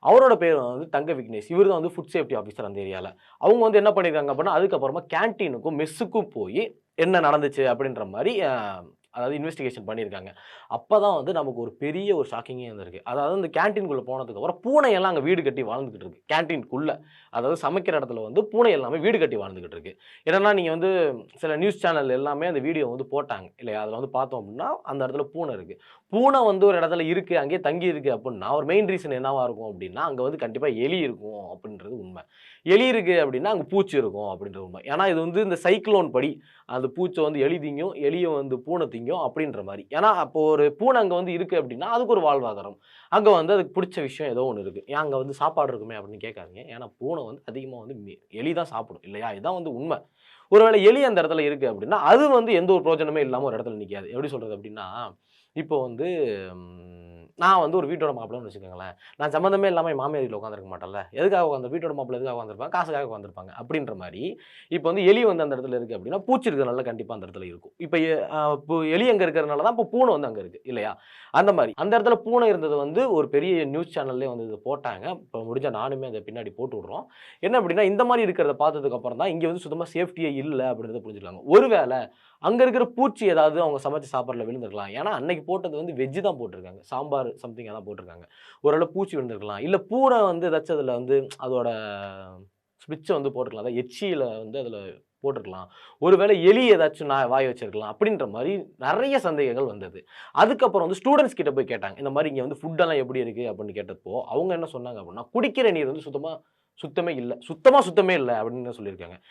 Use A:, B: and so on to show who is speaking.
A: அவரோட பேர் வந்து தங்க விக்னேஷ். இவரு தான் வந்து ஃபுட் சேஃப்டி ஆஃபீசர் அந்த ஏரியால. அவங்க வந்து என்ன பண்ணியிருக்காங்க அப்படின்னா, அதுக்கப்புறமா கேன்டீனுக்கும், மெஸ்ஸுக்கும் போயி என்ன நடந்துச்சு அப்படின்ற மாரி அதாவது இன்வெஸ்டிகேஷன் பண்ணியிருக்காங்க. அப்பதான் வந்து நமக்கு ஒரு பெரிய ஒரு ஷாக்கிங்கே வந்திருக்கு. அதாவது இந்த கேன்டீன்குள்ள போனதுக்கப்புறம் பூனையெல்லாம் அங்க வீடு கட்டி வாழ்ந்துகிட்டு இருக்கு. கேன்டீன்குள்ள. அதாவது சமைக்கிற இடத்துல வந்து பூனை எல்லாமே வீடு கட்டி வாழ்ந்துகிட்டு இருக்கு. என்னன்னா நீங்க வந்து சில நியூஸ் சேனல் எல்லாமே அந்த வீடியோ வந்து போட்டாங்க இல்லையா? அதுல வந்து பார்த்தோம் அப்படின்னா, அந்த இடத்துல பூனை இருக்கு. பூனை வந்து ஒரு இடத்துல இருக்கு, அங்கேயே தங்கி இருக்கு அப்படின்னா, ஒரு மெயின் ரீசன் என்னவா இருக்கும் அப்படின்னா, அங்க வந்து கண்டிப்பா எலி இருக்கும் அப்படின்றது உண்மை. எலி இருக்கு அப்படின்னா, அங்க பூச்சி இருக்கும் அப்படின்றது உண்மை. ஏன்னா இது வந்து இந்த சைக்ளோன் படி அந்த பூச்ச வந்து எலி திங்கும், எலிய வந்து பூனை திங்கும் அப்படின்ற மாரி. ஏன்னா, அப்போ ஒரு பூனை அங்க வந்து இருக்கு அப்படின்னா, அதுக்கு ஒரு வாழ்வாதாரம். அங்க வந்து அதுக்கு புடிச்ச விஷயம் ஏதோ ஒண்ணு இருக்கு. ஏன் அங்க வந்து சாப்பாடு இருக்குமே அப்படின்னு கேட்காதீங்க. ஏன்னா, பூனை வந்து அதிகமா வந்து எலி தான் சாப்பிடும் இல்லையா? இதான் வந்து உண்மை. ஒருவேளை எலி அந்த இடத்துல இருக்கு அப்படின்னா, அது வந்து எந்த ஒரு பிரயோஜனமே இல்லாம ஒரு இடத்துல நிக்காது. எப்படி சொல்றது அப்படின்னா, இப்போ வந்து நான் வந்து ஒரு வீட்டோட மாப்பிள்ளைன்னு வச்சுக்கோங்களேன். நான் சம்மந்தமே இல்லாம என் மாமியார் வீட்ல உட்கார்ந்திருக்க மாட்டேன்ல. எதுக்காக வீட்டோட மாப்பிள்ளை எதுக்காக உட்கார்ந்திருப்பாங்க? காசுக்காக உட்கார்ந்திருப்பாங்க. அப்படின்ற மாரி, இப்போ வந்து எலி வந்து அந்த இடத்துல இருக்கு அப்படின்னா, பூச்சி இருக்கிறனால கண்டிப்பா அந்த இடத்துல இருக்கும். இப்ப இப்போ எலி அங்க இருக்கிறனால தான் இப்போ பூனை வந்து அங்க இருக்கு இல்லையா? அந்த மாரி. அந்த இடத்துல பூனை இருந்தது வந்து ஒரு பெரிய நியூஸ் சேனல்லயே வந்து இத போட்டாங்க. இப்போ முடிஞ்சா நானுமே அத பின்னாடி போட்டு விடுறோம். என்ன அப்படின்னா, இந்த மாரி இருக்கிறத பார்த்ததுக்கு அப்புறம் தான் இங்க வந்து சுத்தமா சேஃப்டியே இல்ல அப்படின்றத புரிஞ்சுருக்காங்க. ஒருவேள அங்க இருக்கிற பூச்சி ஏதாவது அவங்க சமைச்ச சாப்பாடுல விழுந்திருக்கலாம். ஏன்னா, அன்னைக்கு போட்டது வந்து வெஜ் தான் போட்டிருக்காங்க. சாம்பார் சம்திங் அதான் போட்டிருக்காங்க. ஒரு வேள பூச்சி விழுந்திருக்கலாம். இல்ல பூனை வந்து ஏதாச்சும் அதுல வந்து அதோட ஸ்விட்ச வந்து போட்டுருக்கலாம். அதாவது எச்சியில வந்து அதுல போட்டுருக்கலாம். ஒருவேளை எலி ஏதாச்சும் வாய் வச்சிருக்கலாம். அப்படின்ற மாரி நெறைய சந்தேகங்கள் வந்தது. அதுக்கப்புறம் வந்து ஸ்டூடண்ட்ஸ் கிட்ட போய் கேட்டாங்க. இந்த மாரி இங்க வந்து ஃபுட் எல்லாம் எப்படி இருக்கு? அப்படின்னு கேட்டப்போ, அவங்க என்ன சொன்னாங்க அப்படின்னா, குடிக்கிற நீர் வந்து சுத்தமே இல்ல. சுத்தமே இல்ல அப்படின்னு சொல்லியிருக்காங்க.